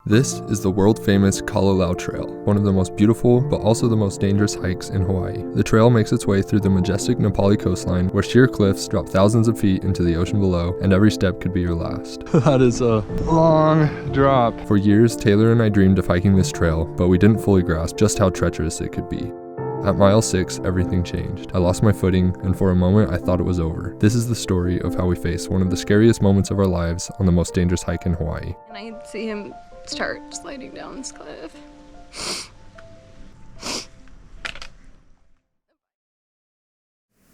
This is the world-famous Kalalau Trail, one of the most beautiful but also the most dangerous hikes in Hawaii. The trail makes its way through the majestic Napali coastline where sheer cliffs drop thousands of feet into the ocean below, and every step could be your last. That is a long drop. For years, Taylor and I dreamed of hiking this trail, but we didn't fully grasp just how treacherous it could be. At mile 6, everything changed. I lost my footing, and for a moment I thought it was over. This is the story of how we faced one of the scariest moments of our lives on the most dangerous hike in Hawaii. And I see him start sliding down this cliff.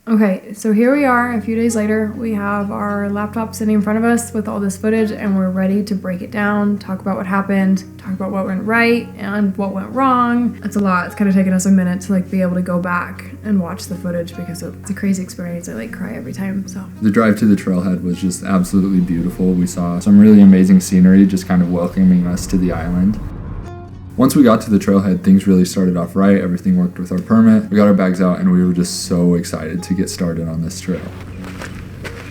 Okay, so here we are a few days later. We have our laptop sitting in front of us with all this footage, and we're ready to break it down, talk about what happened, talk about what went right and what went wrong. It's a lot. It's kind of taken us a minute to be able to go back and watch the footage because it's a crazy experience. I cry every time. So the drive to the trailhead was just absolutely beautiful. We saw some really amazing scenery just kind of welcoming us to the island. Once we got to the trailhead, things really started off right. Everything worked with our permit. We got our bags out and we were just so excited to get started on this trail.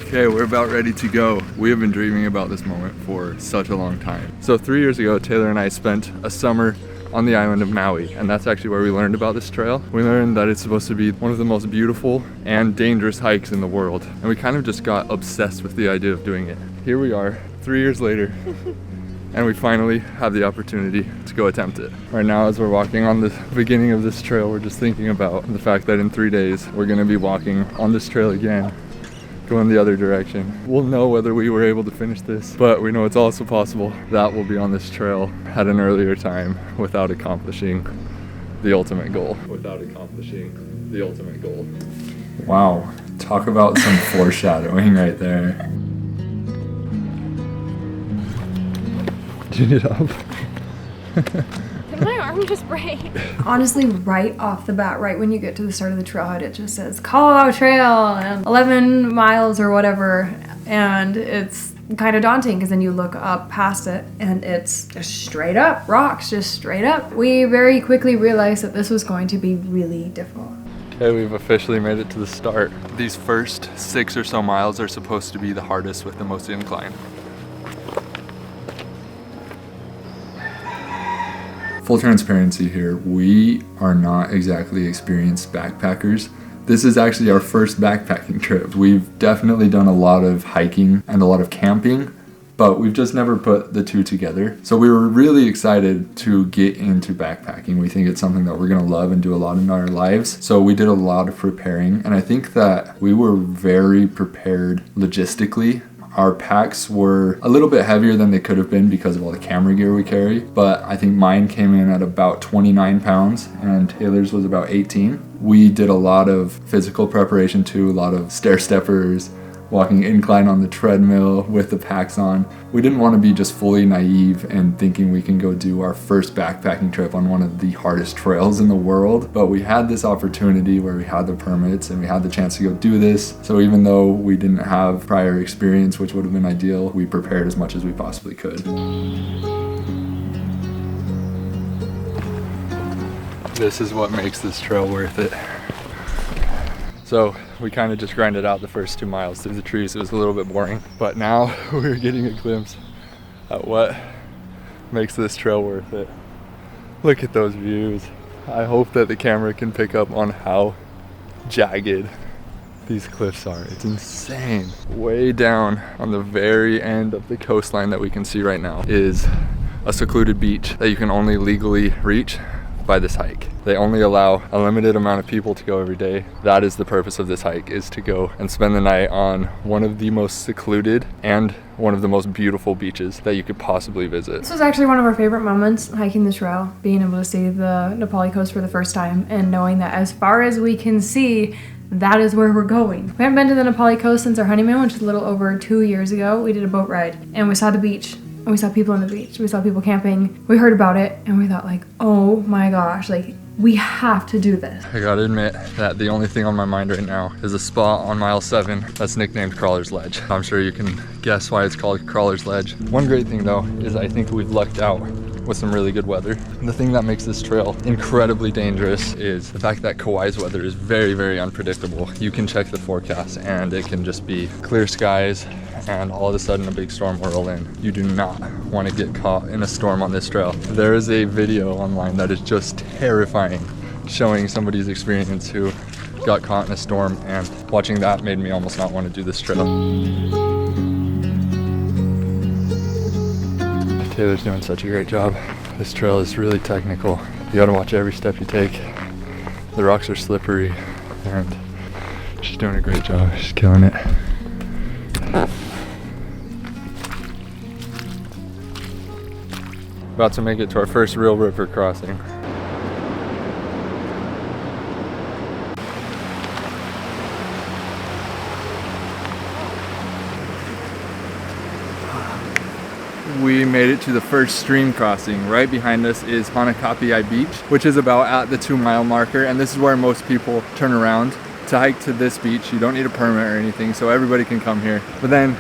Okay, we're about ready to go. We have been dreaming about this moment for such a long time. So 3 years ago, Taylor and I spent a summer on the island of Maui, and that's actually where we learned about this trail. We learned that it's supposed to be one of the most beautiful and dangerous hikes in the world, and we kind of just got obsessed with the idea of doing it. Here we are, 3 years later. And we finally have the opportunity to go attempt it. Right now, as we're walking on the beginning of this trail, we're just thinking about the fact that in 3 days, we're gonna be walking on this trail again, going the other direction. We'll know whether we were able to finish this, but we know it's also possible that we'll be on this trail at an earlier time without accomplishing the ultimate goal. Wow, talk about some foreshadowing right there. Tune it up. Did my arm just break? Honestly, right off the bat, right when you get to the start of the trailhead, it just says Kalalau Trail and 11 miles or whatever, and it's kind of daunting because then you look up past it and it's just straight up rocks, just straight up. We very quickly realized that this was going to be really difficult. Okay, we've officially made it to the start. These first 6 or so miles are supposed to be the hardest with the most incline. Full transparency here, we are not exactly experienced backpackers. This is actually our first backpacking trip. We've definitely done a lot of hiking and a lot of camping, but we've just never put the two together. So we were really excited to get into backpacking. We think it's something that we're gonna love and do a lot in our lives. So we did a lot of preparing, and I think that we were very prepared logistically. Our packs were a little bit heavier than they could have been because of all the camera gear we carry, but I think mine came in at about 29 pounds and Taylor's was about 18. We did a lot of physical preparation too, a lot of stair steppers, walking incline on the treadmill with the packs on. We didn't want to be just fully naive and thinking we can go do our first backpacking trip on one of the hardest trails in the world, but we had this opportunity where we had the permits and we had the chance to go do this. So even though we didn't have prior experience, which would have been ideal, we prepared as much as we possibly could. This is what makes this trail worth it. So we kind of just grinded out the first 2 miles through the trees. It was a little bit boring, but now we're getting a glimpse at what makes this trail worth it. Look at those views. I hope that the camera can pick up on how jagged these cliffs are. It's insane. Way down on the very end of the coastline that we can see right now is a secluded beach that you can only legally reach by this hike. They only allow a limited amount of people to go every day. That is the purpose of this hike, is to go and spend the night on one of the most secluded and one of the most beautiful beaches that you could possibly visit. This was actually one of our favorite moments hiking the trail, being able to see the Napali coast for the first time and knowing that as far as we can see, that is where we're going. We haven't been to the Napali coast since our honeymoon, which was a little over 2 years ago. We did a boat ride and we saw the beach. And we saw people on the beach, we saw people camping, we heard about it, and we thought oh my gosh, we have to do this. I gotta admit that the only thing on my mind right now is a spot on mile 7 that's nicknamed Crawler's Ledge. I'm sure you can guess why it's called Crawler's Ledge. One great thing though is I think we've lucked out with some really good weather. And the thing that makes this trail incredibly dangerous is the fact that Kauai's weather is very, very unpredictable. You can check the forecast and it can just be clear skies and all of a sudden a big storm will roll in. You do not want to get caught in a storm on this trail. There is a video online that is just terrifying, showing somebody's experience who got caught in a storm, and watching that made me almost not want to do this trail. Taylor's doing such a great job. This trail is really technical. You gotta watch every step you take. The rocks are slippery and she's doing a great job. She's killing it. About to make it to our first real river crossing. We made it to the first stream crossing. Right behind us is Hanakapiai Beach, which is about at the 2-mile marker, and this is where most people turn around to hike to this beach. You don't need a permit or anything, so everybody can come here. But then,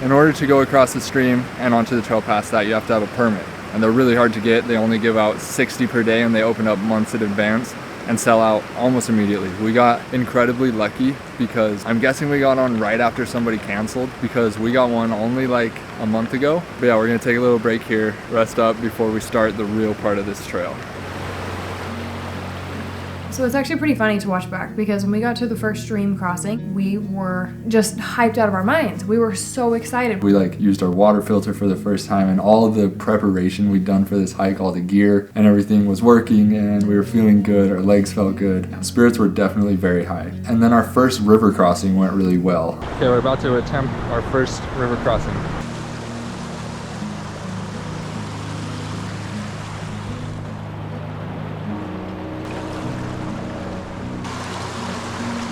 in order to go across the stream and onto the trail past that, you have to have a permit. And they're really hard to get. They only give out 60 per day, and they open up months in advance and sell out almost immediately. We got incredibly lucky because I'm guessing we got on right after somebody canceled, because we got one only like a month ago. But yeah, we're gonna take a little break here, rest up before we start the real part of this trail. So it's actually pretty funny to watch back, because when we got to the first stream crossing, we were just hyped out of our minds. We were so excited. We used our water filter for the first time, and all of the preparation we'd done for this hike, all the gear and everything was working, and we were feeling good. Our legs felt good. Spirits were definitely very high. And then our first river crossing went really well. Okay, we're about to attempt our first river crossing.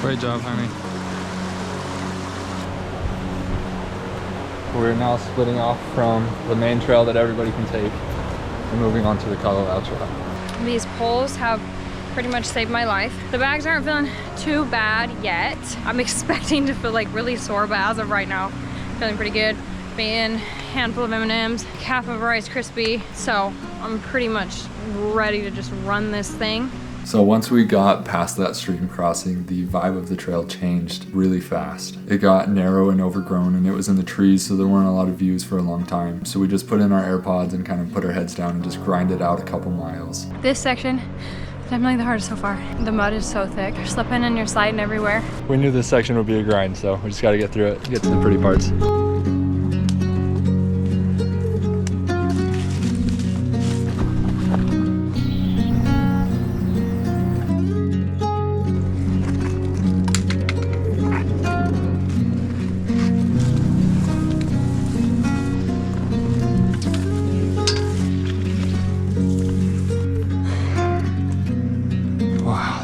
Great job, honey. We're now splitting off from the main trail that everybody can take and moving on to the Kalalau Trail. These poles have pretty much saved my life. The bags aren't feeling too bad yet. I'm expecting to feel like really sore, but as of right now, feeling pretty good. Being a handful of M&Ms, half of a Rice Krispie, so I'm pretty much ready to just run this thing. So once we got past that stream crossing, the vibe of the trail changed really fast. It got narrow and overgrown, and it was in the trees, so there weren't a lot of views for a long time. So we just put in our AirPods and kind of put our heads down and just grinded out a couple miles. This section, definitely the hardest so far. The mud is so thick. You're slipping and you're sliding everywhere. We knew this section would be a grind, so we just gotta get through it, get to the pretty parts.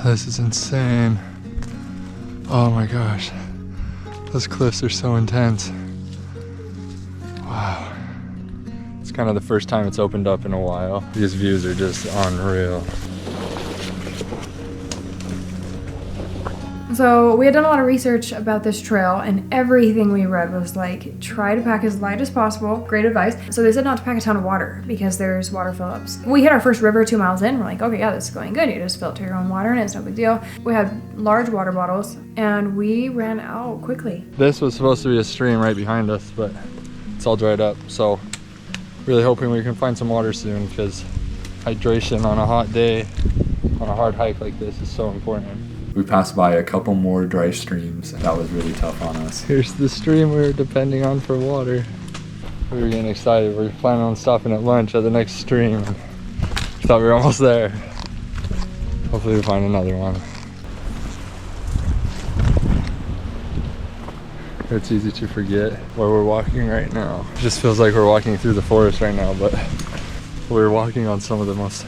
This is insane. Oh my gosh. Those cliffs are so intense. Wow. It's kind of the first time it's opened up in a while. These views are just unreal. So we had done a lot of research about this trail, and everything we read was like, try to pack as light as possible. Great advice. So they said not to pack a ton of water because there's water fill-ups. We hit our first river 2 miles in. We're like, okay, yeah, this is going good. You just filter your own water and it's no big deal. We had large water bottles and we ran out quickly. This was supposed to be a stream right behind us, but it's all dried up. So really hoping we can find some water soon, because hydration on a hot day, on a hard hike like this, is so important. We passed by a couple more dry streams. That was really tough on us. Here's the stream we were depending on for water. We were getting excited. We were planning on stopping at lunch at the next stream. We thought we were almost there. Hopefully we find another one. It's easy to forget where we're walking right now. It just feels like we're walking through the forest right now, but we're walking on some of the most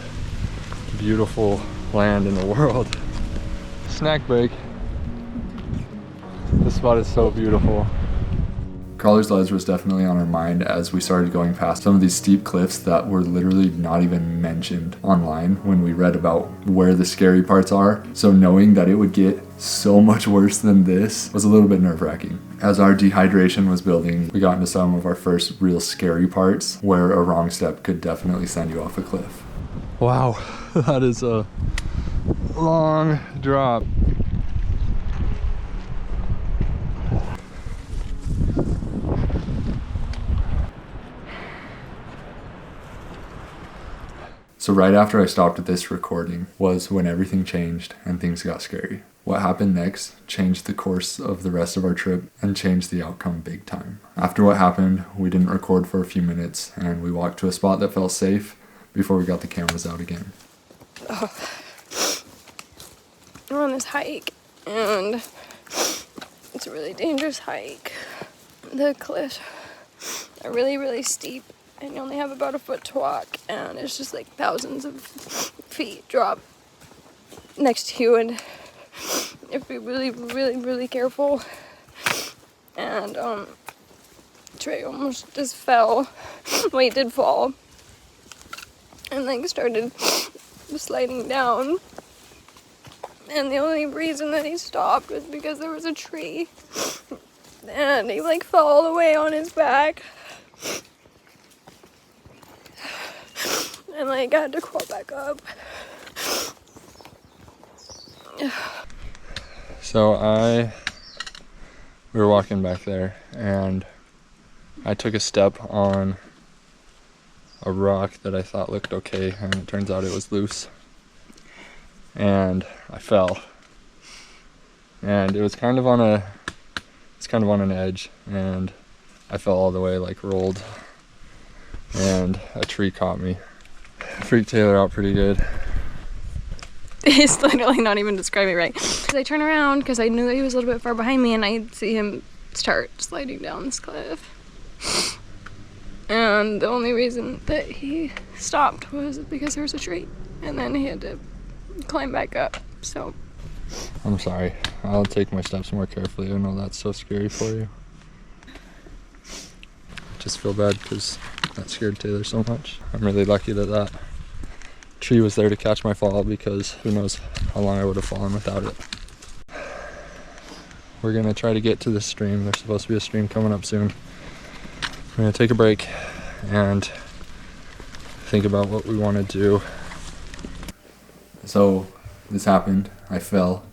beautiful land in the world. Snack break. This spot is so beautiful. Crawler's Ledge was definitely on our mind as we started going past some of these steep cliffs that were literally not even mentioned online when we read about where the scary parts are. So knowing that it would get so much worse than this was a little bit nerve-wracking. As our dehydration was building, we got into some of our first real scary parts where a wrong step could definitely send you off a cliff. Wow, that is a long drop. So right after I stopped this recording was when everything changed and things got scary. What happened next changed the course of the rest of our trip and changed the outcome big time. After what happened, we didn't record for a few minutes and we walked to a spot that felt safe before we got the cameras out again. Oh. We're on this hike and it's a really dangerous hike. The cliffs are really, really steep and you only have about a foot to walk and it's just like thousands of feet drop next to you and you have to be really, really, really careful. And Trey almost just fell. Well, he did fall and like started sliding down. And the only reason that he stopped was because there was a tree. And he like fell all the way on his back. And like I had to crawl back up. So we were walking back there and I took a step on a rock that I thought looked okay and it turns out it was loose. And I fell. And it was kind of on an edge and I fell all the way, like rolled. And a tree caught me. Freaked Taylor out pretty good. He's literally not even describing it right. I turn around because I knew that he was a little bit far behind me and I see him start sliding down this cliff. And the only reason that he stopped was because there was a tree. And then he had to climb back up, so. I'm sorry. I'll take my steps more carefully. I know that's so scary for you. Just feel bad because that scared Taylor so much. I'm really lucky that that tree was there to catch my fall because who knows how long I would have fallen without it. We're gonna try to get to this stream. There's supposed to be a stream coming up soon. We're gonna take a break and think about what we want to do. So this happened, I fell,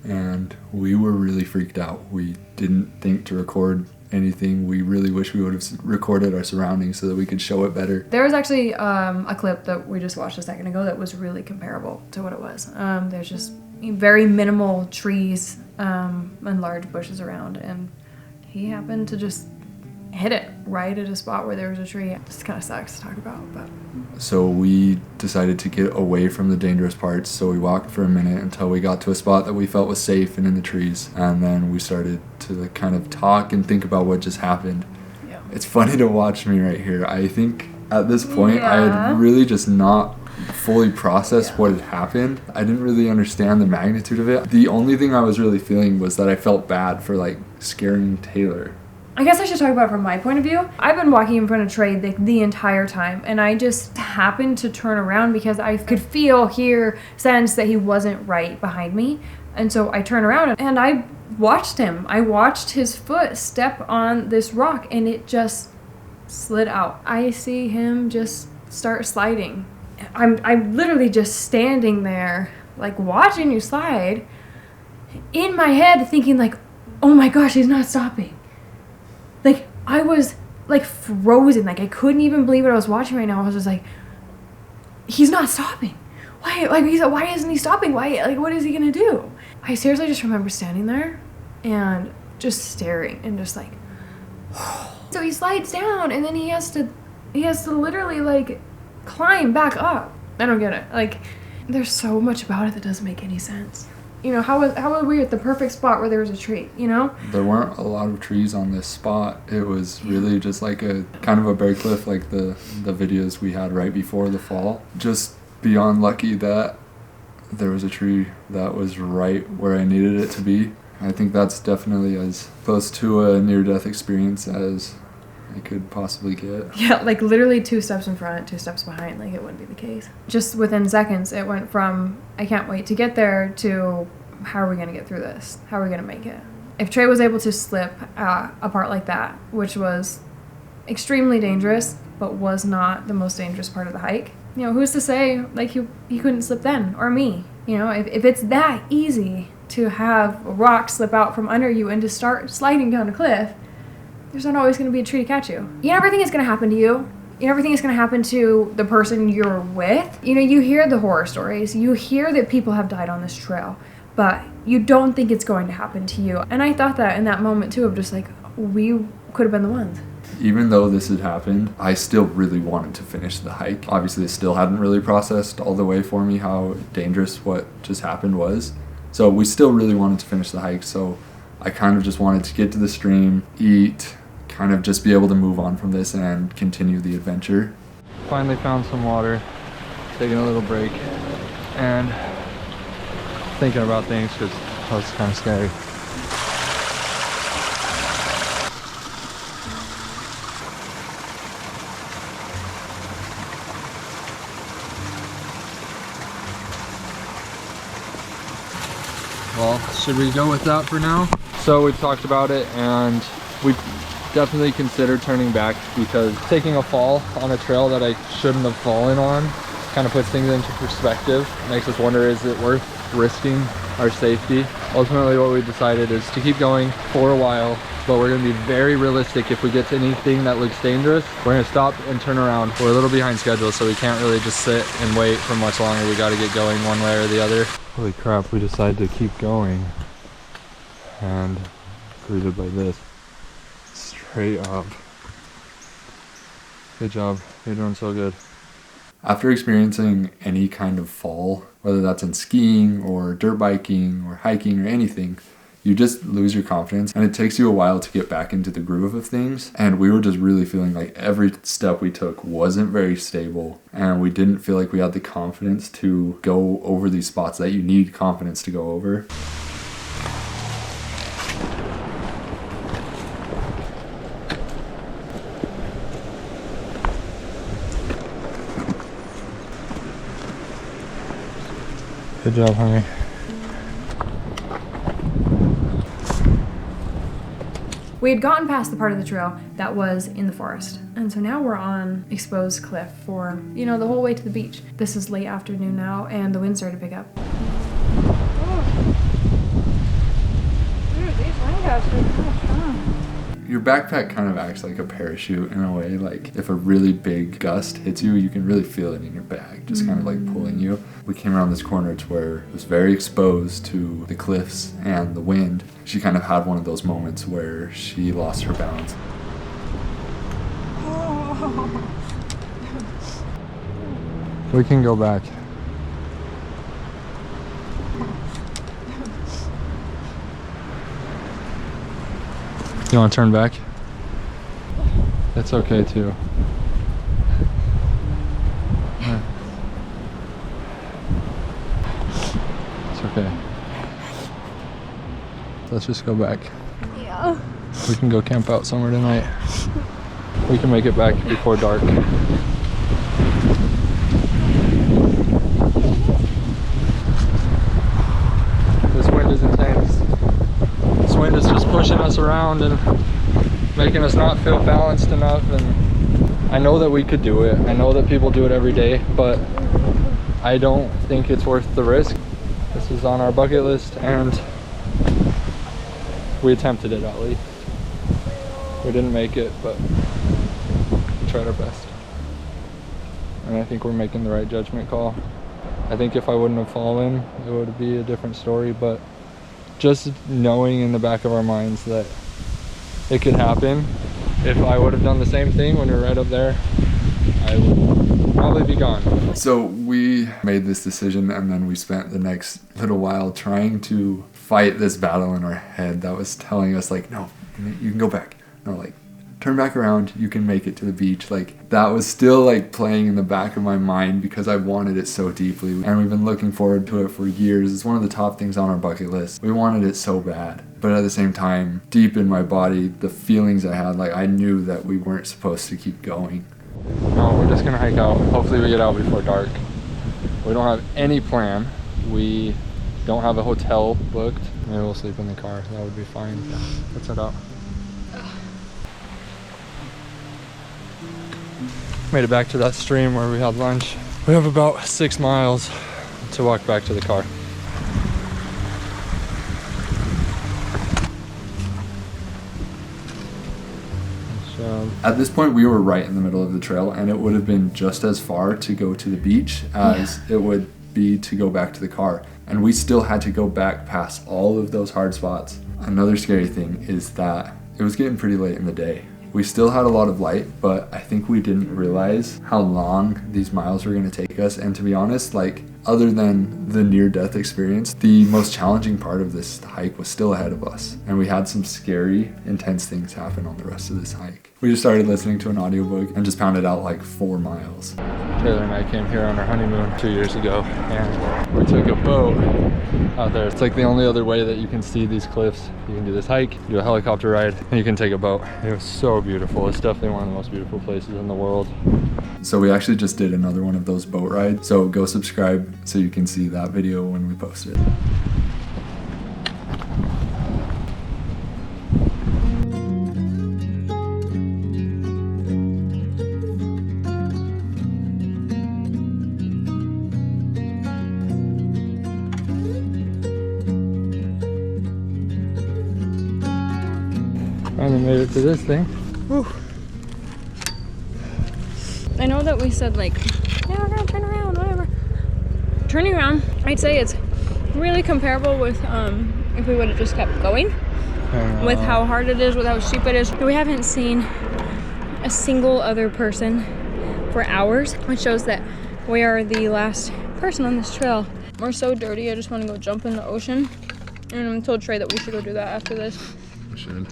and we were really freaked out. We didn't think to record anything. We really wish we would have recorded our surroundings so that we could show it better. There was actually a clip that we just watched a second ago that was really comparable to what it was. There's just very minimal trees and large bushes around, and he happened to just hit it right at a spot where there was a tree. It just kind of sucks to talk about, but. So we decided to get away from the dangerous parts, so we walked for a minute until we got to a spot that we felt was safe and in the trees, and then we started to kind of talk and think about what just happened. Yeah. It's funny to watch me right here. I think at this point I had really just not fully processed what had happened. I didn't really understand the magnitude of it. The only thing I was really feeling was that I felt bad for like scaring Taylor. I guess I should talk about it from my point of view. I've been walking in front of Trey the entire time, and I just happened to turn around because I could feel, hear, sense that he wasn't right behind me. And so I turned around and I watched him. I watched his foot step on this rock and it just slid out. I see him just start sliding. I'm literally just standing there, like watching you slide, in my head thinking like, oh my gosh, he's not stopping. Like, I was, like, frozen. Like, I couldn't even believe what I was watching right now. I was just like, he's not stopping. Why? Like, why isn't he stopping? Why? Like, what is he gonna do? I seriously just remember standing there and just staring and just like, so he slides down and then he has to literally, like, climb back up. I don't get it. Like, there's so much about it that doesn't make any sense. You know, how were we at the perfect spot where there was a tree, you know? There weren't a lot of trees on this spot. It was really just like a kind of a bear cliff like the videos we had right before the fall. Just beyond lucky that there was a tree that was right where I needed it to be. I think that's definitely as close to a near-death experience as I could possibly get. Yeah, like literally 2 steps in front, 2 steps behind, like it wouldn't be the case. Just within seconds, it went from, I can't wait to get there, to how are we going to get through this? How are we going to make it? If Trey was able to slip a part like that, which was extremely dangerous, but was not the most dangerous part of the hike, you know, who's to say, like, he couldn't slip then, or me? You know, if it's that easy to have a rock slip out from under you and to start sliding down a cliff, there's not always going to be a tree to catch you. You never think it's going to happen to you. You never think it's going to happen to the person you're with. You know, you hear the horror stories. You hear that people have died on this trail, but you don't think it's going to happen to you. And I thought that in that moment, too, of just like, we could have been the ones. Even though this had happened, I still really wanted to finish the hike. Obviously, it still hadn't really processed all the way for me how dangerous what just happened was. So we still really wanted to finish the hike, so I kind of just wanted to get to the stream, eat, kind of just be able to move on from this and continue the adventure. Finally found some water, taking a little break, and thinking about things because that was kind of scary. Well, should we go with that for now? So we've talked about it, and we definitely considered turning back because taking a fall on a trail that I shouldn't have fallen on kind of puts things into perspective. Makes us wonder, is it worth risking our safety? Ultimately, what we decided is to keep going for a while, but we're going to be very realistic. If we get to anything that looks dangerous, we're going to stop and turn around. We're a little behind schedule, so we can't really just sit and wait for much longer. We got to get going one way or the other. Holy crap, we decided to keep going, and greeted by this. Straight up. Good job, you're doing so good. After experiencing any kind of fall, whether that's in skiing or dirt biking or hiking or anything, you just lose your confidence, and it takes you a while to get back into the groove of things. And we were just really feeling like every step we took wasn't very stable, and we didn't feel like we had the confidence to go over these spots that you need confidence to go over. Good job, honey. We had gotten past the part of the trail that was in the forest, and so now we're on exposed cliff for, you know, the whole way to the beach. This is late afternoon now, and the wind started to pick up. Dude, these wind gusts are kind of strong. Your backpack kind of acts like a parachute in a way. Like if a really big gust hits you, you can really feel it in your bag, just kind of like pulling you. We came around this corner to where it was very exposed to the cliffs and the wind. She kind of had one of those moments where she lost her balance. We can go back. You want to turn back? It's okay too. It's okay. Let's just go back. Yeah. We can go camp out somewhere tonight. We can make it back before dark. This wind is intense. This wind is just pushing us around and making us not feel balanced enough. And I know that we could do it. I know that people do it every day, but I don't think it's worth the risk. This is on our bucket list, and we attempted it at least. We didn't make it, but we tried our best. And I think we're making the right judgment call. I think if I wouldn't have fallen, it would be a different story, but just knowing in the back of our minds that it could happen. If I would have done the same thing when we were right up there, I would probably be gone. So we made this decision, and then we spent the next little while trying to fight this battle in our head that was telling us like, no, you can go back. No, like, turn back around, you can make it to the beach. Like, that was still like playing in the back of my mind because I wanted it so deeply, and we've been looking forward to it for years. It's one of the top things on our bucket list. We wanted it so bad, but at the same time, deep in my body, the feelings I had, like I knew that we weren't supposed to keep going. No, we're just gonna hike out. Hopefully we get out before dark. We don't have any plan. We don't have a hotel booked. Maybe we'll sleep in the car. That would be fine. Yeah. Let's head out. Made it back to that stream where we had lunch. We have about 6 miles to walk back to the car. At this point, we were right in the middle of the trail, and it would have been just as far to go to the beach as it would be to go back to the car. And we still had to go back past all of those hard spots. Another scary thing is that it was getting pretty late in the day. We still had a lot of light, but I think we didn't realize how long these miles were going to take us. And to be honest, like, other than the near-death experience, the most challenging part of this hike was still ahead of us. And we had some scary, intense things happen on the rest of this hike. We just started listening to an audiobook and just pounded out like 4 miles. Taylor and I came here on our honeymoon 2 years ago, and we took a boat out there. It's like the only other way that you can see these cliffs. You can do this hike, do a helicopter ride, and you can take a boat. It was so beautiful. It's definitely one of the most beautiful places in the world. So we actually just did another one of those boat rides. So go subscribe so you can see that video when we post it. Finally made it to this thing. Whew. I know that we said like, yeah, we're gonna turn around, whatever. Turning around, I'd say it's really comparable with if we would have just kept going. With how hard it is, with how steep it is. We haven't seen a single other person for hours, which shows that we are the last person on this trail. We're so dirty, I just want to go jump in the ocean. And I told Trey that we should go do that after this. We should.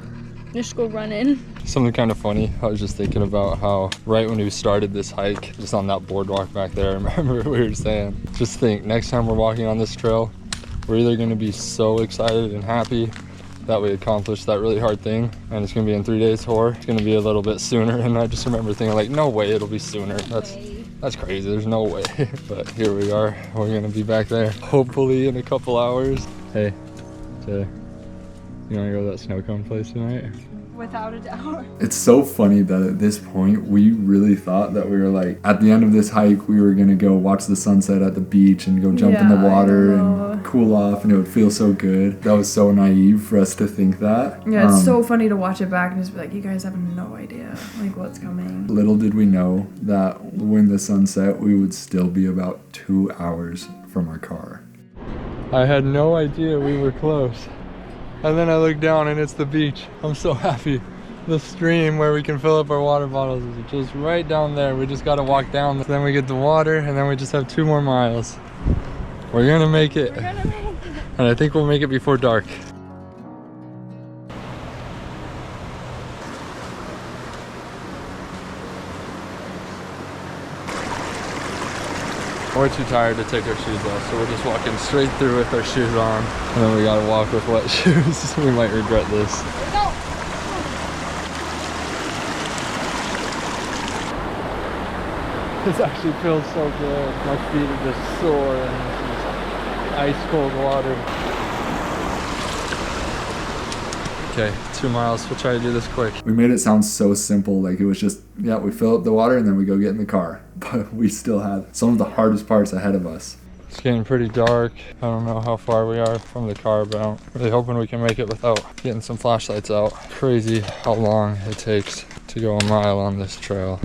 Just go run in. Something kind of funny, I was just thinking about how right when we started this hike, just on that boardwalk back there, I remember we were saying, just think, next time we're walking on this trail, we're either going to be so excited and happy that we accomplished that really hard thing, and it's going to be in 3 days, or it's going to be a little bit sooner. And I just remember thinking like, no way it'll be sooner. That's crazy, there's no way. But here we are, we're going to be back there hopefully in a couple hours. Hey, Taylor, you want to go to that snow cone place tonight? Without a doubt. It's so funny that at this point, we really thought that we were like, at the end of this hike, we were gonna go watch the sunset at the beach and go jump in the water and cool off, and it would feel so good. That was so naive for us to think that. Yeah, it's so funny to watch it back and just be like, you guys have no idea like what's coming. Little did we know that when the sun set, we would still be about 2 hours from our car. I had no idea we were close. And then I look down and it's the beach. I'm so happy. The stream where we can fill up our water bottles is just right down there. We just gotta walk down. Then we get the water, and then we just have 2 more miles. We're gonna make it. We're gonna make it. And I think we'll make it before dark. We're too tired to take our shoes off, so we're just walking straight through with our shoes on. And then we gotta walk with wet shoes. We might regret this. Here we go. This actually feels so good. My feet are just sore and this is ice cold water. Okay, 2 miles. We'll try to do this quick. We made it sound so simple, like it was just, yeah, we fill up the water and then we go get in the car. But we still have some of the hardest parts ahead of us. It's getting pretty dark. I don't know how far we are from the car, but I'm really hoping we can make it without getting some flashlights out. Crazy how long it takes to go a mile on this trail.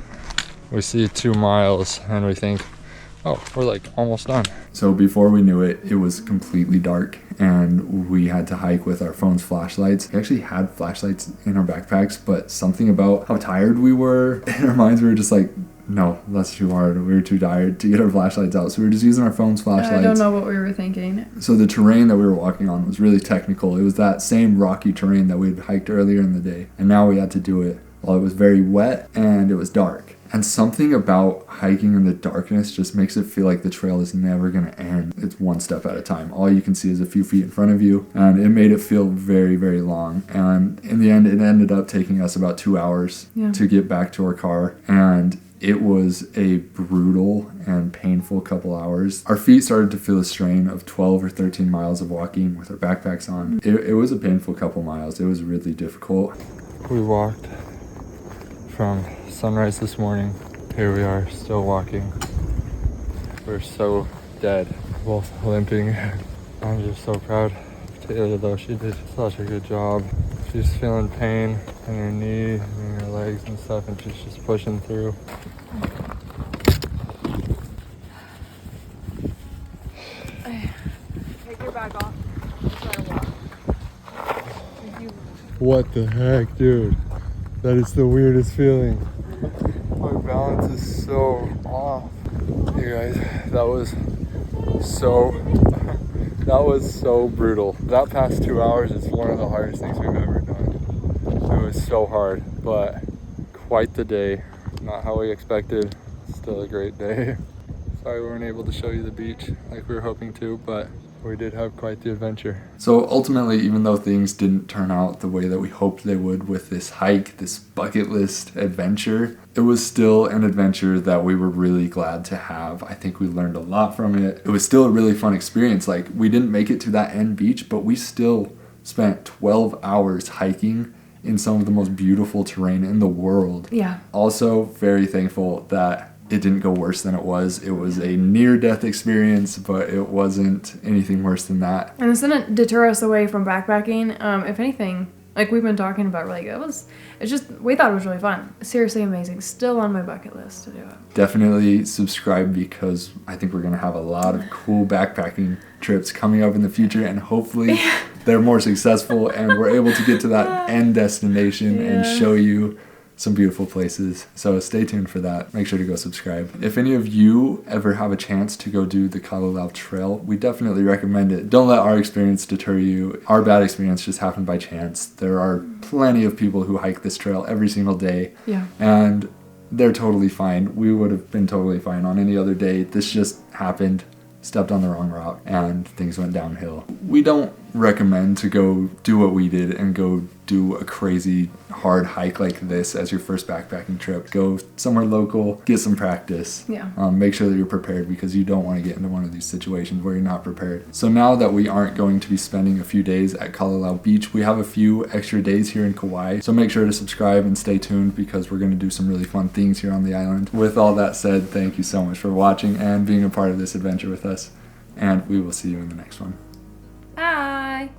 We see 2 miles and we think, oh, we're like almost done. So before we knew it, it was completely dark and we had to hike with our phone's flashlights. We actually had flashlights in our backpacks, but something about how tired we were, in our minds we were just like, no, that's too hard. We were too tired to get our flashlights out. So we were just using our phone's flashlights. I don't know what we were thinking. So the terrain that we were walking on was really technical. It was that same rocky terrain that we had hiked earlier in the day. And now we had to do it Well, it was very wet and it was dark. And something about hiking in the darkness just makes it feel like the trail is never going to end. It's one step at a time. All you can see is a few feet in front of you, and it made it feel very, very long. And in the end, it ended up taking us about 2 hours to get back to our car. And it was a brutal and painful couple hours. Our feet started to feel a strain of 12 or 13 miles of walking with our backpacks on. It was a painful couple miles. It was really difficult. We walked from sunrise this morning. Here we are, still walking. We're so dead, both limping. I'm just so proud of Taylor though. She did such a good job. She's feeling pain in her knee and her legs and stuff, and she's just pushing through. Take your bag off. Try to walk. What the heck, dude? That is the weirdest feeling. My balance is so off. You guys, that was so brutal. That past 2 hours is one of the hardest things we've ever done. It was so hard, but quite the day. Not how we expected. Still a great day. Sorry we weren't able to show you the beach like we were hoping to, but we did have quite the adventure. So ultimately, even though things didn't turn out the way that we hoped they would with this hike, this bucket list adventure, it was still an adventure that we were really glad to have. I think we learned a lot from it. It was still a really fun experience. Like, we didn't make it to that end beach, but we still spent 12 hours hiking in some of the most beautiful terrain in the world. Yeah. Also, very thankful that it didn't go worse than it was. It was a near-death experience, but it wasn't anything worse than that. And this didn't deter us away from backpacking. If anything, like we've been talking about, we thought it was really fun. Seriously amazing. Still on my bucket list to do it. Definitely subscribe, because I think we're going to have a lot of cool backpacking trips coming up in the future, and hopefully they're more successful and we're able to get to that end destination and show you some beautiful places. So stay tuned for that. Make sure to go subscribe. If any of you ever have a chance to go do the Kalalau Trail, we definitely recommend it. Don't let our experience deter you. Our bad experience just happened by chance. There are plenty of people who hike this trail every single day. Yeah. And they're totally fine. We would have been totally fine on any other day. This just happened. Stepped on the wrong rock and things went downhill. We don't recommend to go do what we did and go do a crazy hard hike like this as your first backpacking trip. Go somewhere local, get some practice. Yeah. Make sure that you're prepared, because you don't want to get into one of these situations where you're not prepared. So now that we aren't going to be spending a few days at Kalalau Beach, we have a few extra days here in Kauai. So make sure to subscribe and stay tuned, because we're going to do some really fun things here on the island. With all that said, thank you so much for watching and being a part of this adventure with us. And we will see you in the next one. Bye.